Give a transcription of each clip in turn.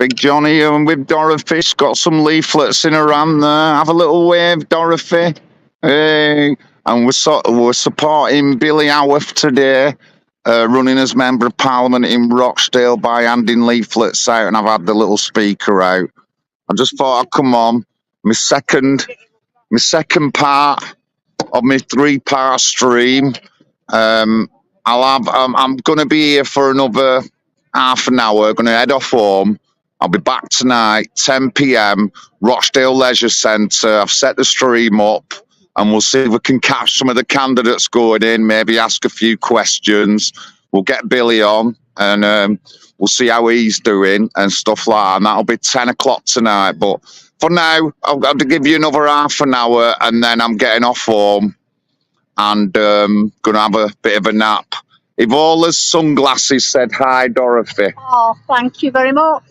Big Johnny and with Dorothy's got some leaflets in her hand there. Have a little wave, Dorothy. Hey. And we're supporting Billy Howarth today, running as Member of Parliament in Rochdale by handing leaflets out, and I've had the little speaker out. I just thought I'd come on. My second part of my 3-part stream. I'm going to be here for another half an hour. Going to head off home. I'll be back tonight, 10 p.m, Rochdale Leisure Centre. I've set the stream up, and we'll see if we can catch some of the candidates going in, maybe ask a few questions. We'll get Billy on, and we'll see how he's doing and stuff like that. And that'll be 10 o'clock tonight. But for now, I've got to give you another half an hour, and then I'm getting off home and going to have a bit of a nap. Ivola's sunglasses said hi, Dorothy. Oh, thank you very much.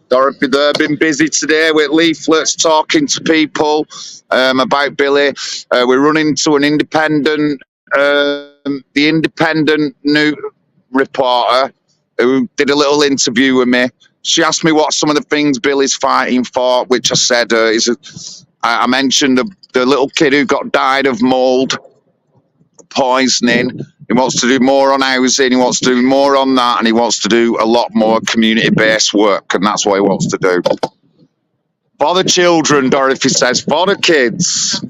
Dorothy, they've been busy today with leaflets, talking to people about Billy. We're running to an independent, the independent new reporter who did a little interview with me. She asked me what some of the things Billy's fighting for, which I said I mentioned the little kid who died of mould poisoning. He wants to do more on housing, he wants to do more on that, and he wants to do a lot more community-based work, and that's what he wants to do. For the children, Dorothy says, for the kids.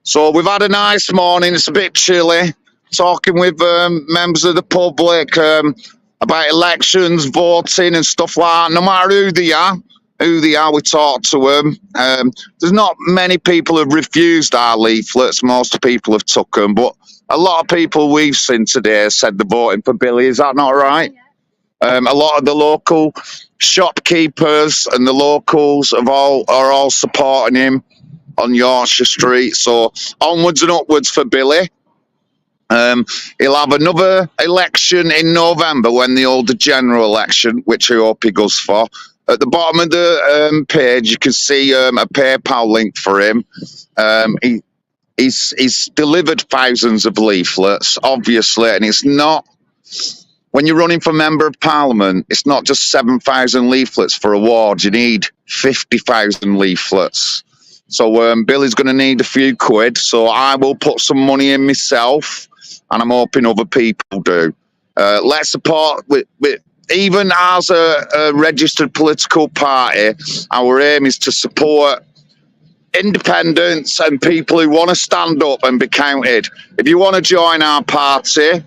So we've had a nice morning. It's a bit chilly. Talking with members of the public about elections, voting and stuff like that. No matter who they are, we talk to them. There's not many people who've refused our leaflets. Most people have took them, but a lot of people we've seen today said they're voting for Billy. Is that not right? A lot of the local shopkeepers and the locals are all supporting him on Yorkshire Street. So onwards and upwards for Billy. He'll have another election in November when they hold the general election, which I hope he goes for. At the bottom of the page, you can see a PayPal link for him. He's delivered thousands of leaflets, obviously, and it's not, when you're running for Member of Parliament, it's not just 7,000 leaflets for awards. You need 50,000 leaflets. So Billy's going to need a few quid, so I will put some money in myself, and I'm hoping other people do. Let's support with even as a registered political party, our aim is to support independents and people who want to stand up and be counted. If you want to join our party,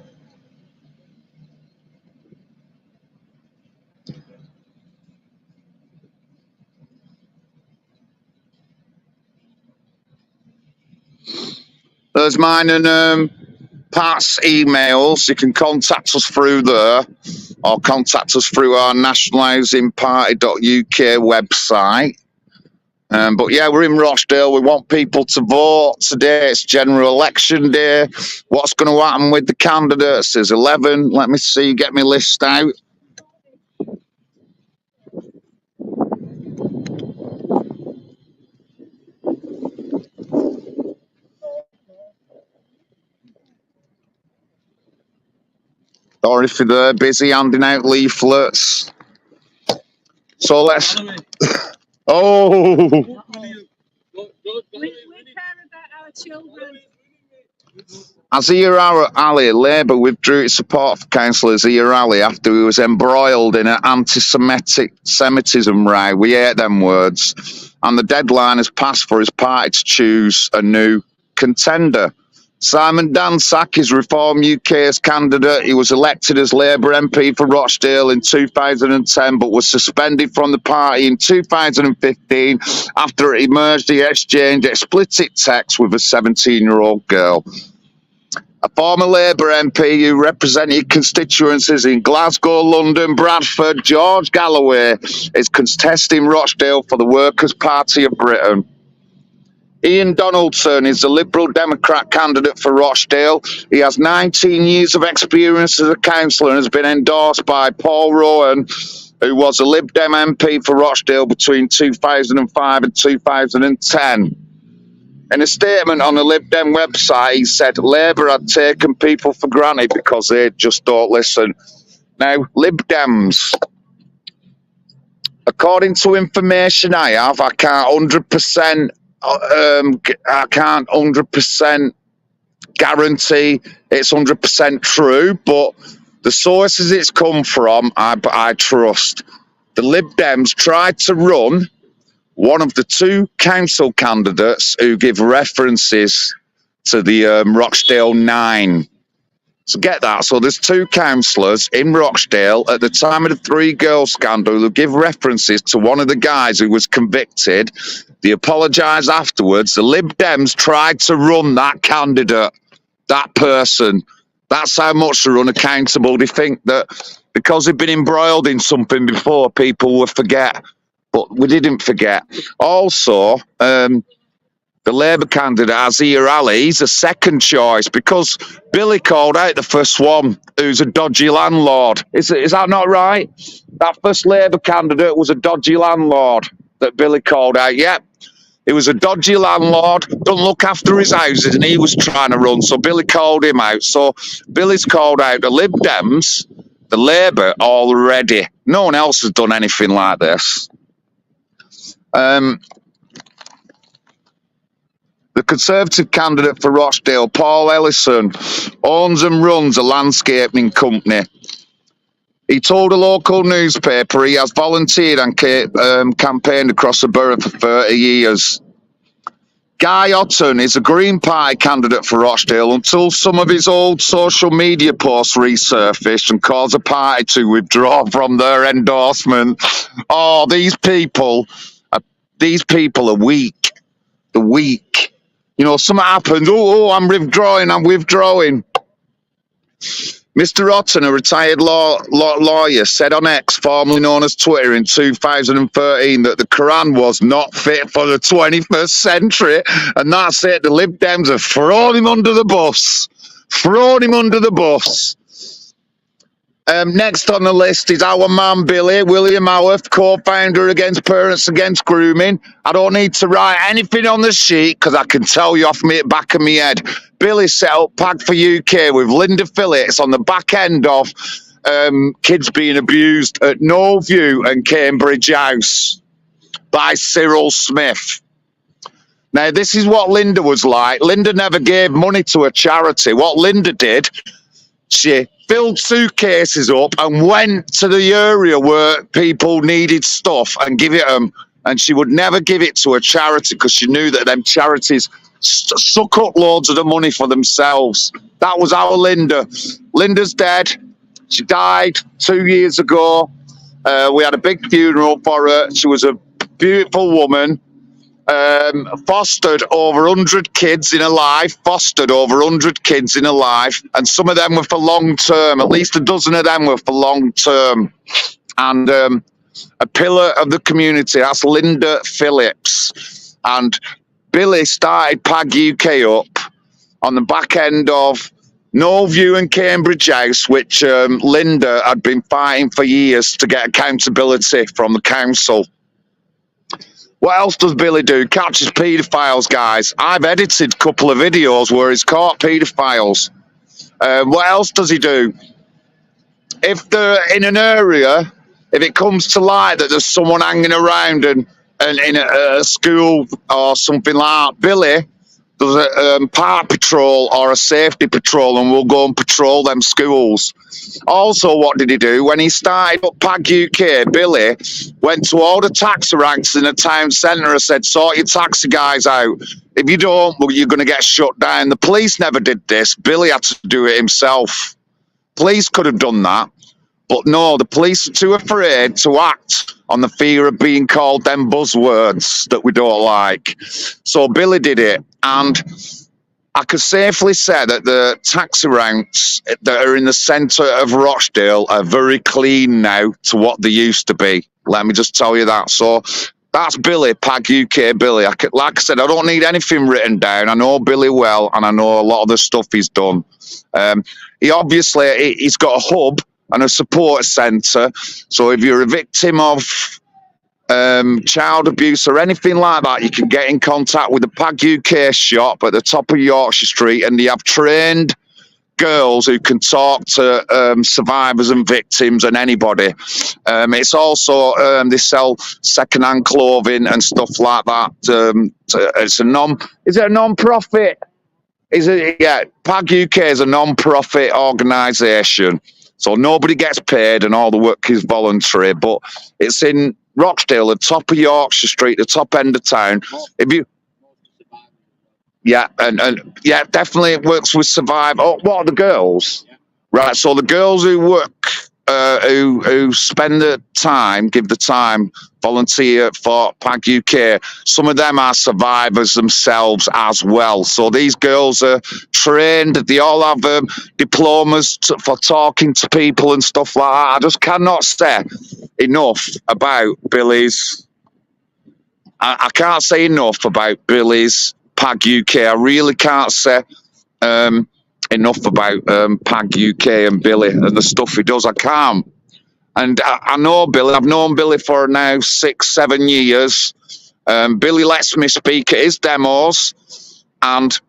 there's mine and Pat's emails. You can contact us through there or contact us through our nationalisingparty.uk website. But yeah, we're in Rochdale. We want people to vote. Today it's general election day. What's going to happen with the candidates? There's 11. Let me see, get my list out. Or if they're busy handing out leaflets. So let's... Oh! We care about our children. Azir Ali, Labour withdrew its support for Councillor Azir Ali after he was embroiled in an anti-Semitism row. We hate them words. And the deadline has passed for his party to choose a new contender. Simon Dansack is Reform UK's candidate. He was elected as Labour MP for Rochdale in 2010, but was suspended from the party in 2015 after it emerged he exchanged explicit texts with a 17-year-old girl. A former Labour MP who represented constituencies in Glasgow, London, Bradford, George Galloway, is contesting Rochdale for the Workers' Party of Britain. Ian Donaldson is the Liberal Democrat candidate for Rochdale. He has 19 years of experience as a councillor and has been endorsed by Paul Rowan, who was a Lib Dem MP for Rochdale between 2005 and 2010. In a statement on the Lib Dem website, he said Labour had taken people for granted because they just don't listen. Now, Lib Dems, according to information I have, I can't 100% guarantee it's 100% true, but the sources it's come from, I trust. The Lib Dems tried to run one of the two council candidates who give references to the Rochdale 9. So get that. So there's two councillors in Rochdale at the time of the three girls scandal who give references to one of the guys who was convicted. They apologised afterwards. The Lib Dems tried to run that candidate, that person. That's how much they're unaccountable. They think that because they've been embroiled in something before, people will forget. But we didn't forget. Also, the Labour candidate, Azir Ali, he's a second choice because Billy called out the first one, who's a dodgy landlord. Is that not right? That first Labour candidate was a dodgy landlord that Billy called out. Yep, he was a dodgy landlord, don't look after his houses, and he was trying to run, so Billy called him out. So Billy's called out the Lib Dems, the Labour already. No one else has done anything like this. The Conservative candidate for Rochdale, Paul Ellison, owns and runs a landscaping company. He told a local newspaper he has volunteered and campaigned across the borough for 30 years. Guy Otten is a Green Party candidate for Rochdale until some of his old social media posts resurfaced and caused the party to withdraw from their endorsement. Oh, these people are weak. They're weak. You know, something happens. Oh, I'm withdrawing. Mr. Otten, a retired lawyer, said on X, formerly known as Twitter, in 2013 that the Quran was not fit for the 21st century. And that's it. The Lib Dems have thrown him under the bus. Next on the list is our man Billy, William Howarth, co-founder Against Parents Against Grooming. I don't need to write anything on the sheet because I can tell you off the back of my head. Billy set up PAG for UK with Linda Phillips on the back end of kids being abused at No View and Cambridge House by Cyril Smith. Now, this is what Linda was like. Linda never gave money to a charity. What Linda did, she filled suitcases up and went to the area where people needed stuff and give it them. And she would never give it to a charity because she knew that them charities suck up loads of the money for themselves. That was our Linda. Linda's dead. She died 2 years ago. We had a big funeral for her. She was a beautiful woman. Fostered over 100 kids in her life, and some of them were for long term. At least a dozen of them were for long term. And a pillar of the community, that's Linda Phillips. And Billy started PAG UK up on the back end of No View and Cambridge House, which Linda had been fighting for years to get accountability from the council. What else does Billy do? Catches paedophiles, guys. I've edited a couple of videos where he's caught paedophiles. What else does he do? If they're in an area, if it comes to light that there's someone hanging around and in a school or something like that, Billy does a park patrol or a safety patrol and will go and patrol them schools. Also, what did he do? When he started up PAG UK, Billy went to all the taxi ranks in the town centre and said, sort your taxi guys out. If you don't, well, you're going to get shut down. The police never did this. Billy had to do it himself. Police could have done that. But no, the police are too afraid to act on the fear of being called them buzzwords that we don't like. So Billy did it. And I could safely say that the taxi ranks that are in the centre of Rochdale are very clean now to what they used to be. Let me just tell you that. So that's Billy, PAG UK Billy. Like I said, I don't need anything written down. I know Billy well, and I know a lot of the stuff he's done. He's got a hub and a support centre. So if you're a victim of child abuse or anything like that, you can get in contact with the PAG UK shop at the top of Yorkshire Street, and they have trained girls who can talk to survivors and victims and anybody. It's also they sell second-hand clothing and stuff like that. It's is it a non-profit? Is it? Yeah, PAG UK is a non-profit organisation, so nobody gets paid and all the work is voluntary. But it's in Rochdale, the top of Yorkshire Street, the top end of town. If you Yeah, and yeah, definitely it works with Survive. Oh, what are the girls? Yeah. Right, so the girls who work, who spend the time, give the time, volunteer for PAG UK, some of them are survivors themselves as well. So these girls are trained, they all have diplomas for talking to people and stuff like that. I just cannot say enough about Billy's, I can't say enough about Billy's PAG UK. I really can't say enough about PAG UK and Billy and the stuff he does. I can't. And I know Billy. I've known Billy for now 6-7 years. Billy lets me speak at his demos and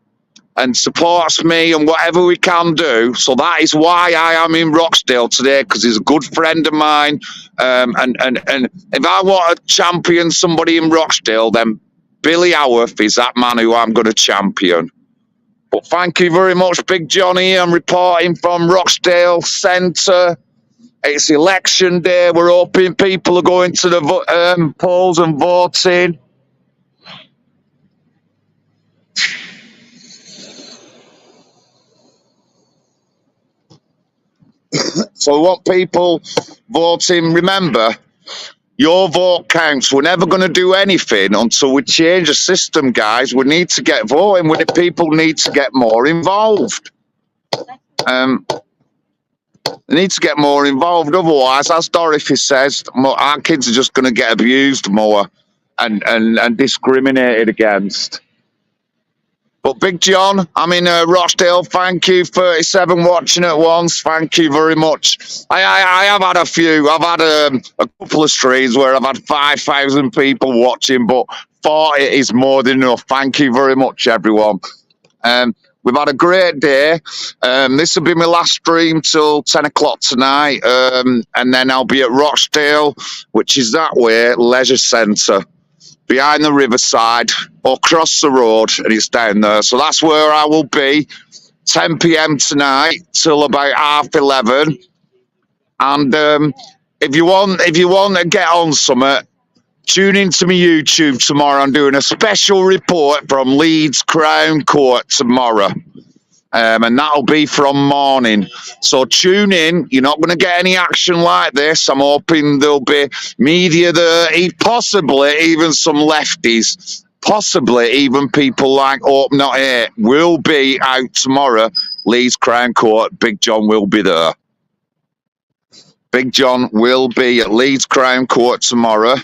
supports me and whatever we can do. So that is why I am in Rochdale today, because he's a good friend of mine. And if I want to champion somebody in Rochdale, then Billy Howarth is that man who I'm going to champion. But thank you very much, Big Johnny. I'm reporting from Rochdale Centre. It's election day. We're hoping people are going to the polls and voting. So we want people voting. Remember, your vote counts. We're never going to do anything until we change the system, guys. We need to get voting. People need to get more involved. They need to get more involved. Otherwise, as Dorothy says, our kids are just going to get abused more and discriminated against. But Big John, I'm in Rochdale. Thank you, 37 watching at once. Thank you very much. I have had a few. I've had a couple of streams where I've had 5,000 people watching, but 40 is more than enough. Thank you very much, everyone. We've had a great day. This will be my last stream till 10 o'clock tonight, and then I'll be at Rochdale, which is that way, Leisure Centre, behind the riverside, or across the road, and it's down there. So that's where I will be, 10 p.m. tonight till about 11:30. And if you want to get on something, tune into my YouTube tomorrow. I'm doing a special report from Leeds Crown Court tomorrow. And that'll be from morning. So tune in. You're not going to get any action like this. I'm hoping there'll be media there, possibly even some lefties, possibly even people like Hope Not Here will be out tomorrow. Leeds Crown Court. Big John will be there. Big John will be at Leeds Crown Court tomorrow.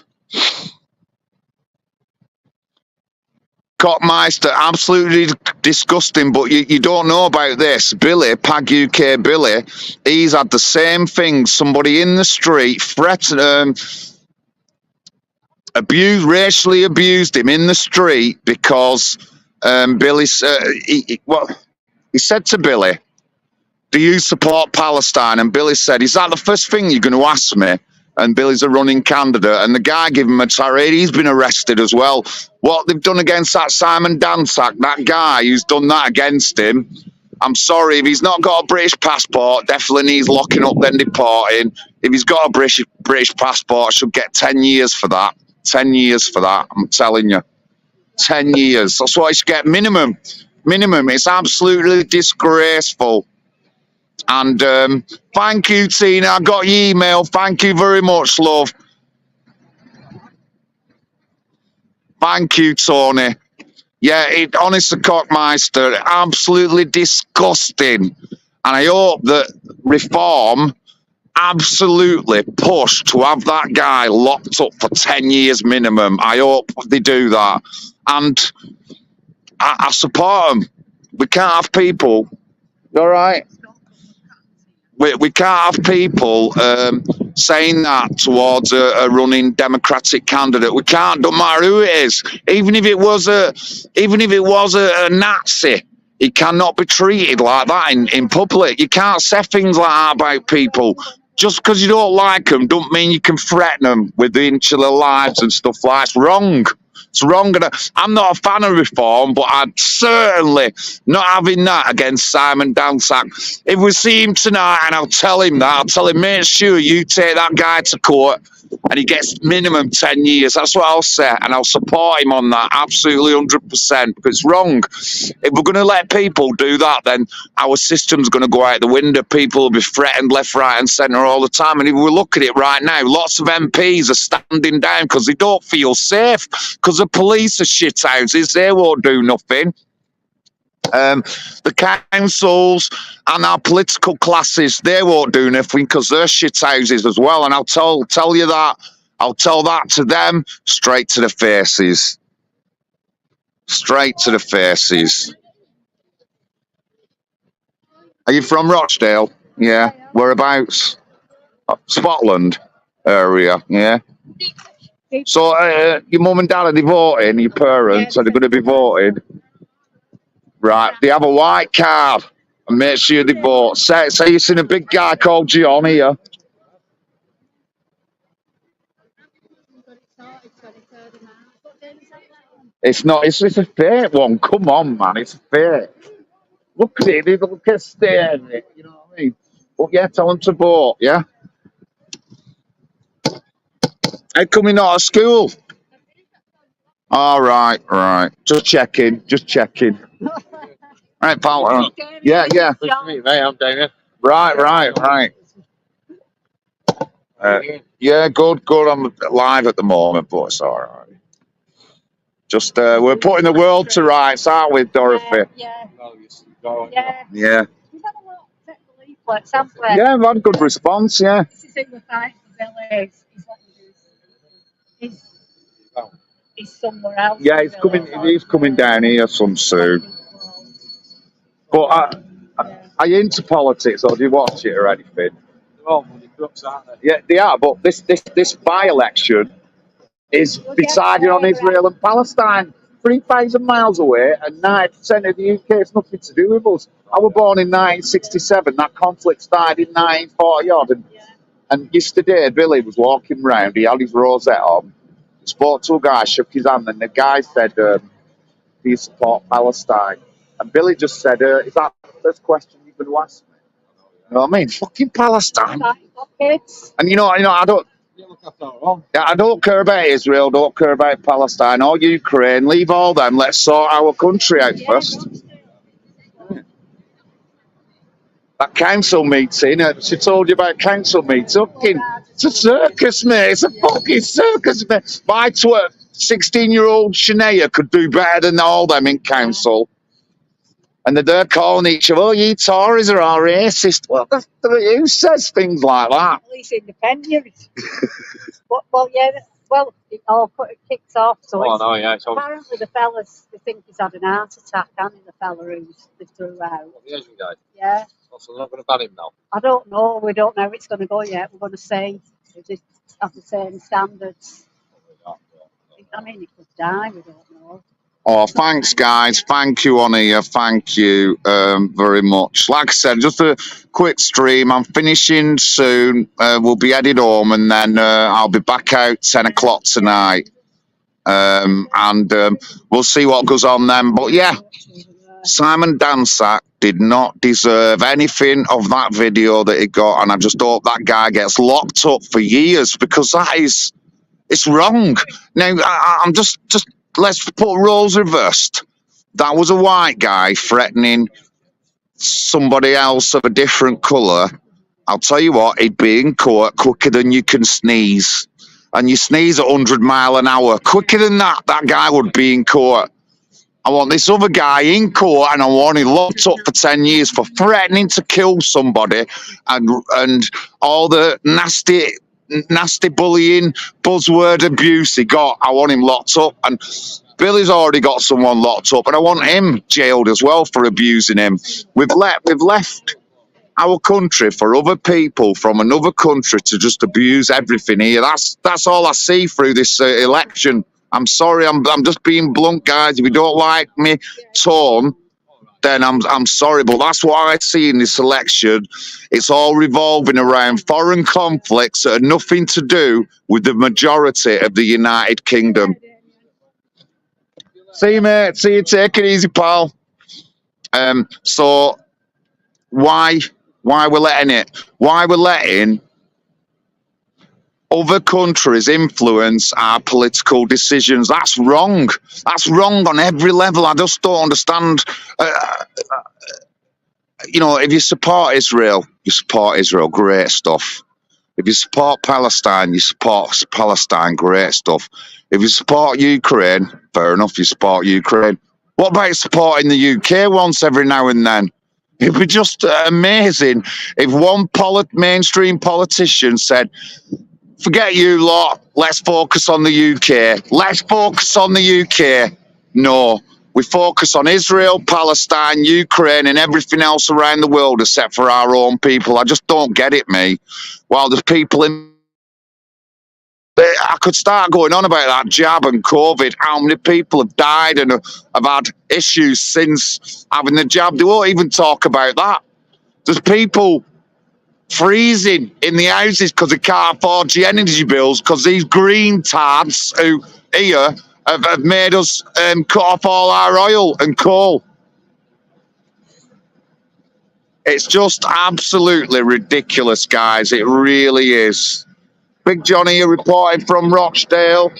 Cockmeister, absolutely disgusting, but you don't know about this. Billy, PAG UK Billy, he's had the same thing. Somebody in the street threatened, racially abused him in the street because Billy, he said to Billy, do you support Palestine? And Billy said, is that the first thing you're going to ask me? And Billy's a running candidate, and the guy gave him a tirade. He's been arrested as well. What they've done against that Simon Dansack, that guy who's done that against him, I'm sorry, if he's not got a British passport, definitely needs locking up, then deporting. If he's got a British passport, should get 10 years for that. 10 years for that, I'm telling you. 10 years. That's what he should get, minimum. Minimum. It's absolutely disgraceful. And thank you, Tina. I got your email. Thank you very much, love. Thank you, Tony. Yeah, honest to Cockmeister, absolutely disgusting. And I hope that Reform absolutely push to have that guy locked up for 10 years minimum. I hope they do that. And I support them. We can't have people. All right? We can't have people saying that towards a running Democratic candidate. We can't. Don't matter who it is. Even if it was a Nazi, He cannot be treated like that in public. You can't say things like that about people. Just because you don't like them, don't mean you can threaten them with the inch of their lives and stuff like that. It's wrong. It's wrong. And I'm not a fan of reform, but I'd certainly not having that against Simon Dansack. If we see him tonight, and I'll tell him that, I'll tell him, make sure you take that guy to court and he gets minimum 10 years. That's what I'll say. And I'll support him on that, absolutely 100%, because it's wrong. If we're going to let people do that, then our system's going to go out the window. People will be threatened left, right and centre all the time. And if we look at it right now, lots of MPs are standing down because they don't feel safe, because the police are shithouses. They won't do nothing. The councils and our political classes, they won't do nothing because they're shithouses as well. And I'll tell you that. I'll tell that to them straight to the faces. Straight to the faces. Are you from Rochdale? Yeah. Whereabouts? Scotland area. Yeah. So your mum and dad are voting, your parents, are they going to be voting? Right, they have a white card and make sure they vote. Say you've seen a big guy called John here. It's not, it's a fake one. Come on, man, it's fake. Look at it, look at staring it, you know what I mean? But yeah, tell them to vote, yeah? How come you're not at school? All right, right. Just checking, just checking. Right, pal. Yeah. Nice to meet you, mate. I'm Damien. Right. Yeah, good. I'm live at the moment, but it's all right. Just we're putting the world to rights, aren't we, Dorothy? Yeah. Yeah. We've had a lot of technical leaflets, haven't we? Yeah, we've had a good response. Yeah. This is who we're fighting for, Billy. He's somewhere else. Yeah, he's coming down here some soon. But are you into politics, or do you watch it or anything? They're all money crooks, aren't they? Yeah, they are. But this by-election is deciding on Israel and Palestine, 3,000 miles away, and 90% of the UK has nothing to do with us. I was born in 1967. That conflict started in 1940 odd. And yesterday, Billy was walking round. He had his rosette on. He spoke to a guy, shook his hand, and the guy said, "Do you support Palestine?" And Billy just said, "Is that the first question you're going to ask me?" You know what I mean? Fucking Palestine. And you know, I don't. I don't care about Israel. Don't care about Palestine or Ukraine. Leave all them. Let's sort our country out first. That council meeting, she told you about council meeting. It's a circus, mate. It's a fucking circus, mate. My 16-year-old Shania could do better than all them in council. And they're calling each other, "Oh, you Tories are all racist." Well, who says things like that? At least independent. Well, it all kicks off. So apparently the fellas, they think he's had an heart attack, and the fella who's they threw out. The Asian guy? Yeah. So they're not going to ban him now? I don't know. We don't know how it's going to go yet. We're going to see if they have the same standards. I mean, he could die. We don't know. Oh, thanks, guys. Thank you on here. Thank you very much. Like I said, just a quick stream. I'm finishing soon. We'll be headed home, and then I'll be back out 10 o'clock tonight. And we'll see what goes on then. But yeah, Simon Dansack did not deserve anything of that video that he got, and I just hope that guy gets locked up for years, because it's wrong. Now, I'm just let's put roles reversed. That was a white guy threatening somebody else of a different colour. I'll tell you what, he'd be in court quicker than you can sneeze. And you sneeze at 100 miles an hour. Quicker than that guy would be in court. I want this other guy in court, and I want him locked up for 10 years for threatening to kill somebody and all the nasty bullying, buzzword abuse he got. I want him locked up, and Billy's already got someone locked up, and I want him jailed as well for abusing him. We've left our country for other people from another country to just abuse everything here. That's all I see through this election. I'm sorry, I'm just being blunt, guys. If you don't like me tone, then I'm sorry, but that's what I see in this election. It's all revolving around foreign conflicts that are nothing to do with the majority of the United Kingdom. See you, mate. See you. Take it easy, pal. So why we're letting it? Why we're letting other countries influence our political decisions? That's wrong. That's wrong on every level. I just don't understand. You know, if you support Israel, you support Israel. Great stuff. If you support Palestine, you support Palestine. Great stuff. If you support Ukraine, fair enough, you support Ukraine. What about supporting the UK once every now and then? It'd be just amazing if one mainstream politician said, forget you lot, let's focus on the UK. Let's focus on the UK. No, we focus on Israel, Palestine, Ukraine, and everything else around the world except for our own people. I just don't get it, me. While there's people in... I could start going on about that jab and COVID, how many people have died and have had issues since having the jab. They won't even talk about that. There's people freezing in the houses because they can't afford the energy bills because these green tards who here have made us cut off all our oil and coal. It's just absolutely ridiculous, guys. It really is. Big Johnny here reporting from Rochdale.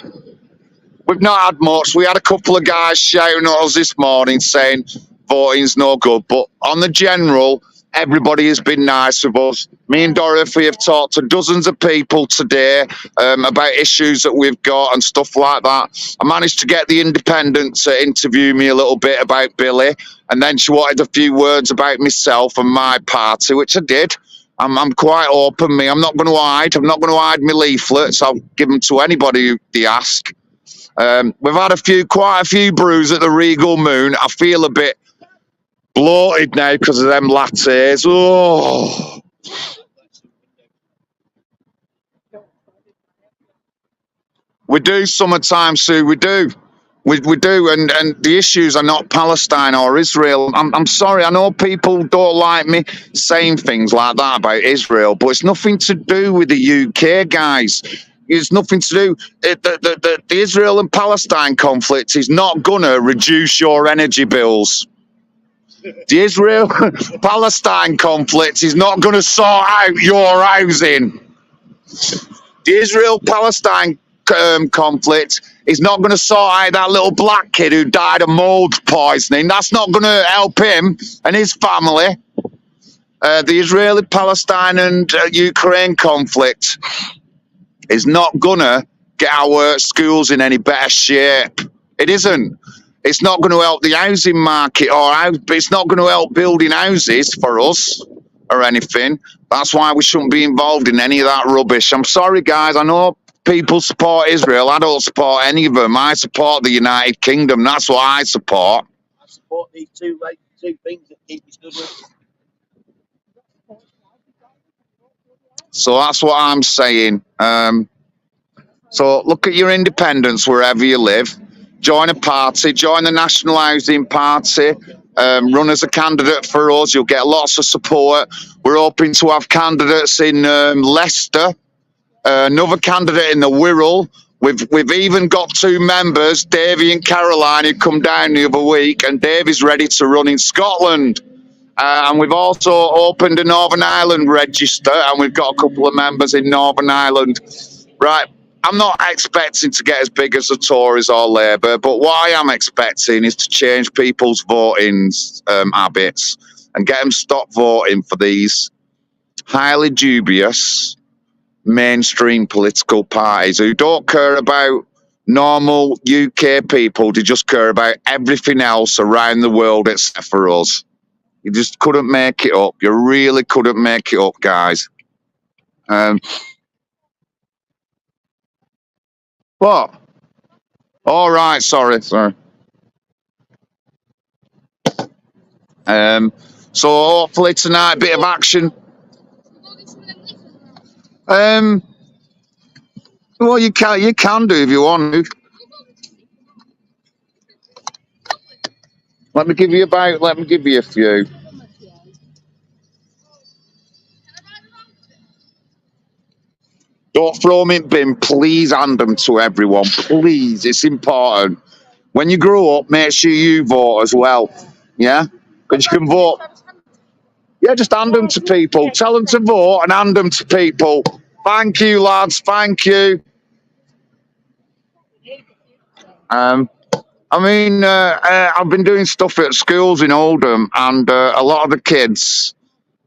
We've not had much. We had a couple of guys shouting at us this morning saying voting's no good. But on the general, everybody has been nice with us. Me and Dorothy have talked to dozens of people today about issues that we've got and stuff like that. I managed to get the Independent to interview me a little bit about Billy. And then she wanted a few words about myself and my party, which I did. I'm quite open, me. I'm not going to hide. I'm not going to hide my leaflets. I'll give them to anybody who they ask. We've had quite a few brews at the Regal Moon. I feel a bit bloated now because of them lattes. Oh. We do summertime, Sue. We do. We do, and the issues are not Palestine or Israel. I'm sorry, I know people don't like me saying things like that about Israel, but it's nothing to do with the UK, guys. It's nothing to do. The Israel and Palestine conflict is not gonna reduce your energy bills. The Israel-Palestine conflict is not gonna sort out your housing. The Israel-Palestine conflict is not going to sort out that little black kid who died of mold poisoning. That's not going to help him and his family. The Israeli-Palestine and Ukraine conflict is not going to get our schools in any better shape. It isn't. It's not going to help the housing market, it's not going to help building houses for us or anything. That's why we shouldn't be involved in any of that rubbish. I'm sorry, guys. I know people support Israel. I don't support any of them. I support the United Kingdom. That's what I support. I support these two things that keep us good with. So that's what I'm saying. So look at your independence wherever you live. Join a party. Join the National Housing Party. Run as a candidate for us. You'll get lots of support. We're hoping to have candidates in Leicester. Another candidate in the Wirral. We've even got two members, Davey and Caroline, who come down the other week, and Davey's ready to run in Scotland. And we've also opened a Northern Ireland register, and we've got a couple of members in Northern Ireland. Right, I'm not expecting to get as big as the Tories or Labour, but what I am expecting is to change people's voting habits and get them stop voting for these highly dubious mainstream political parties who don't care about normal UK people. They just care about everything else around the world except for us. You just couldn't make it up. You really couldn't make it up, guys. What? All right, sorry. So hopefully tonight, a bit of action. Well, you can do if you want to. Let me give you a few. Don't throw them in bin. Please hand them to everyone. Please, it's important. When you grow up, make sure you vote as well. Yeah? Because you can vote. Yeah, just hand them to people. Tell them to vote and hand them to people. Thank you, lads. Thank you. I mean, I've been doing stuff at schools in Oldham, and a lot of the kids,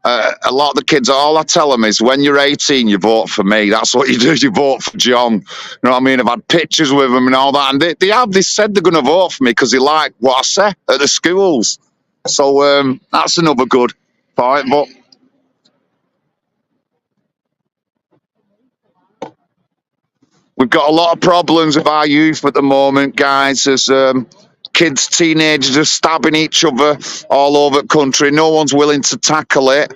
all I tell them is, when you're 18, you vote for me. That's what you do. You vote for John. You know what I mean? I've had pictures with them and all that, and they said they're going to vote for me because they like what I say at the schools. So that's another good point. But we've got a lot of problems with our youth at the moment, guys. There's kids, teenagers are stabbing each other all over the country. No one's willing to tackle it.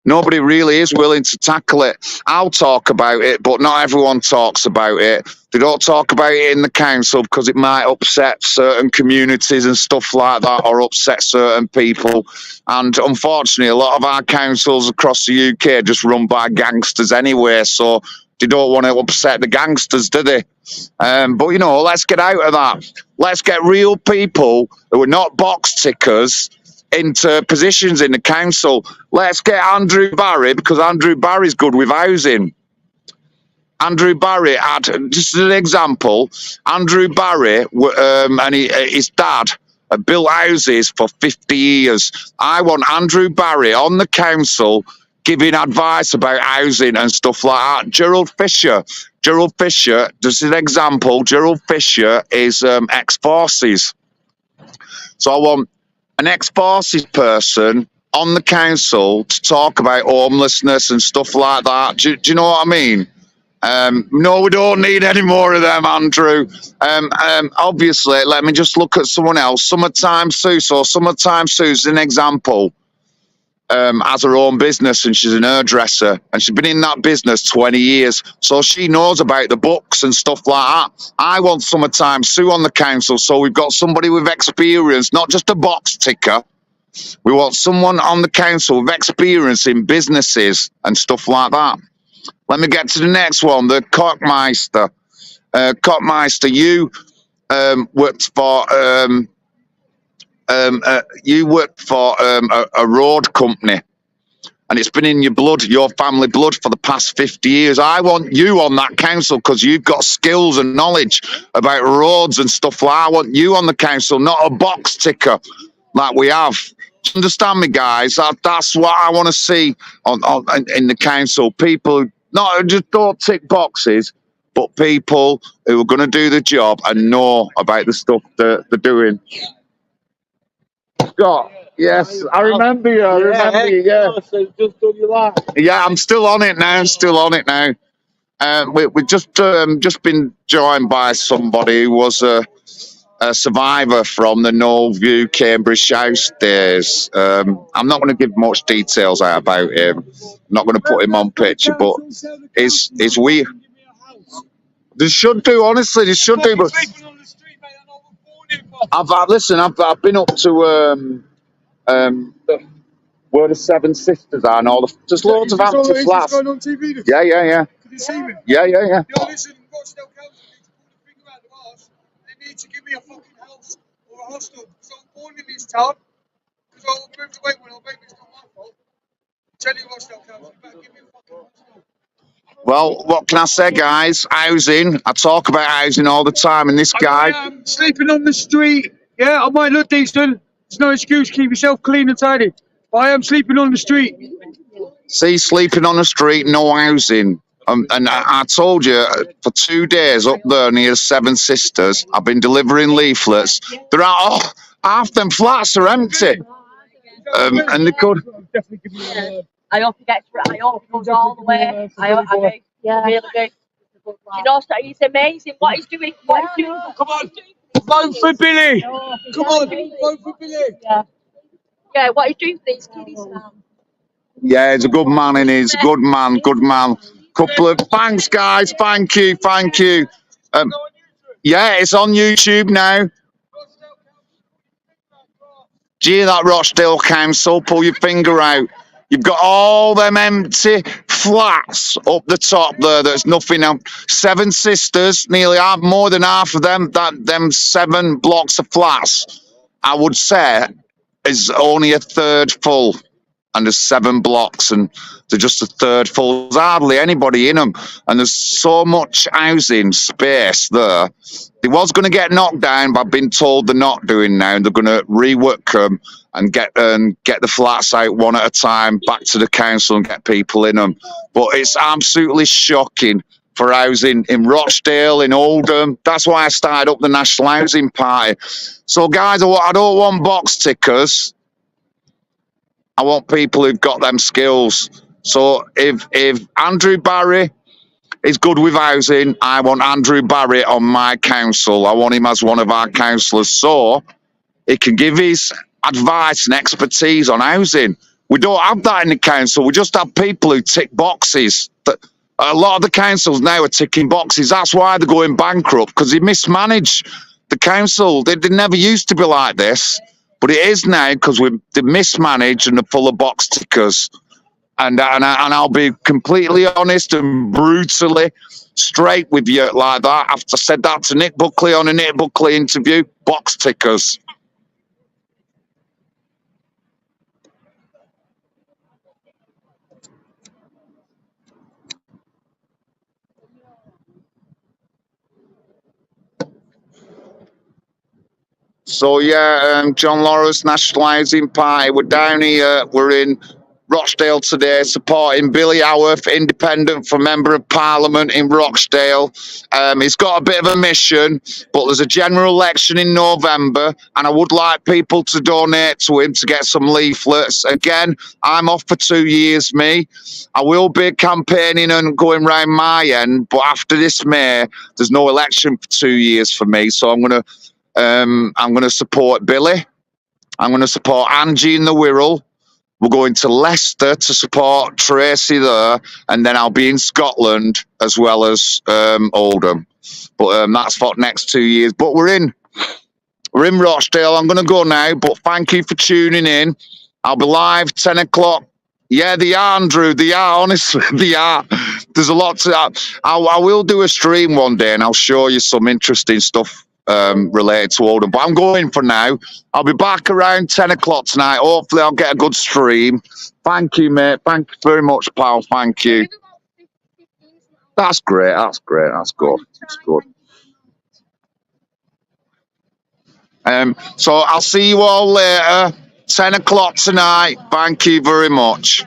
Nobody really is willing to tackle it. I'll talk about it, but not everyone talks about it. They don't talk about it in the council because it might upset certain communities and stuff like that, or upset certain people. And unfortunately, a lot of our councils across the UK are just run by gangsters anyway, so they don't want to upset the gangsters, do they? But, you know, let's get out of that. Let's get real people who are not box tickers into positions in the council. Let's get Andrew Barry, because Andrew Barry's good with housing. Andrew Barry had, just as an example, Andrew Barry and his dad built houses for 50 years. I want Andrew Barry on the council giving advice about housing and stuff like that. Gerald Fisher, just an example, Gerald Fisher is ex-forces. So I want an ex-forces person on the council to talk about homelessness and stuff like that. Do you know what I mean? No, we don't need any more of them, Andrew. Obviously, let me just look at someone else. Summertime Sue. So Summertime Sue's an example. Has her own business, and she's an hairdresser, and she's been in that business 20 years, so she knows about the books and stuff like that. I want Summertime Sue on the council, so we've got somebody with experience, not just a box ticker. We want someone on the council with experience in businesses and stuff like that. Let me get to the next one, the Cockmeister. Cockmeister, you worked for a road company, and it's been in your blood, your family blood, for the past 50 years. I want you on that council because you've got skills and knowledge about roads and stuff like that. I want you on the council, not a box ticker like we have. Understand me, guys? That's what I want to see in the council. People not just don't tick boxes, but people who are going to do the job and know about the stuff they're doing. Scott, yes, I remember you. I remember you. Yeah, yeah, I'm still on it now. We've just been joined by somebody who was a survivor from the Northview Cambridge House days. I'm not going to give much details out about him. I'm not going to put him on picture, but it's weird. They should do, honestly. They should do. But I've been up to where the Seven Sisters are and all the. There's loads of empty flats. Yeah. Can you see me? Yeah. Yo, listen, Rochdale Council needs to put a finger out of arse. They need to give me a fucking house or a hostel. Because I'm born in this town. Because I moved away when I was baby. It's not my fault. Tell you, Rochdale Council, you better give me a fucking hostel. Well, what can I say, guys? Housing. I talk about housing all the time, and this guy. I am sleeping on the street. Yeah, I might look decent. There's no excuse. Keep yourself clean and tidy. But I am sleeping on the street. See, sleeping on the street, no housing. And I told you, for 2 days up there near Seven Sisters, I've been delivering leaflets. They're out. Oh, half them flats are empty. And they could. I hope he gets. I hope he goes all the way. I do. Yeah. Really do. You know, he's amazing. What he's doing. What he's doing. Come on. Vote for Billy. Come on. Vote for Billy. Yeah. Yeah, what he's doing for these kiddies now. Yeah, he's a good man, and he's a good man. Couple of thanks, guys. Thank you. Yeah, it's on YouTube now. Gee, that Rochdale Council, pull your finger out. You've got all them empty flats up the top there. There's nothing else. Seven Sisters, nearly half, more than half of them. Them 7 blocks of flats, I would say, is only a third full. And there's 7 blocks, and they're just a third full. There's hardly anybody in them, and there's so much housing space there. They was going to get knocked down, but I've been told they're not doing now. They're going to rework them and get the flats out one at a time back to the council and get people in them. But it's absolutely shocking for housing in Rochdale, in Oldham. That's why I started up the National Housing Party. So, guys, I don't want box tickers. I want people who've got them skills. So if Andrew Barry is good with housing, I want Andrew Barry on my council. I want him as one of our councillors so he can give his advice and expertise on housing. We don't have that in the council. We just have people who tick boxes. A lot of the councils now are ticking boxes. That's why they're going bankrupt, because they mismanage the council. They never used to be like this. But it is now because they mismanaged and they're full of box tickers. And I'll be completely honest and brutally straight with you like that. After I said that to Nick Buckley on a Nick Buckley interview, box tickers. So yeah, John Lawrence, National Housing Party. We're down here. We're in Rochdale today, supporting Billy Howarth, independent for Member of Parliament in Rochdale. He's got a bit of a mission, but there's a general election in November, and I would like people to donate to him to get some leaflets. Again, I'm off for 2 years, me. I will be campaigning and going round my end, but after this May, there's no election for 2 years for me, so I'm gonna support Billy. I'm gonna support Angie in the Wirral. We're going to Leicester to support Tracy there, and then I'll be in Scotland as well as Oldham. But that's for next 2 years. But we're in Rochdale. I'm going to go now, but thank you for tuning in. I'll be live 10 o'clock. Yeah, they are, Andrew. They are, honestly, they are. There's a lot to... I will do a stream one day, and I'll show you some interesting stuff related to Oldham. But I'm going for now. I'll be back around 10 o'clock tonight. Hopefully I'll get a good stream. Thank you, mate. Thank you very much, pal. Thank you. That's great. That's great. That's good. That's good. So I'll see you all later. 10 o'clock tonight. Thank you very much.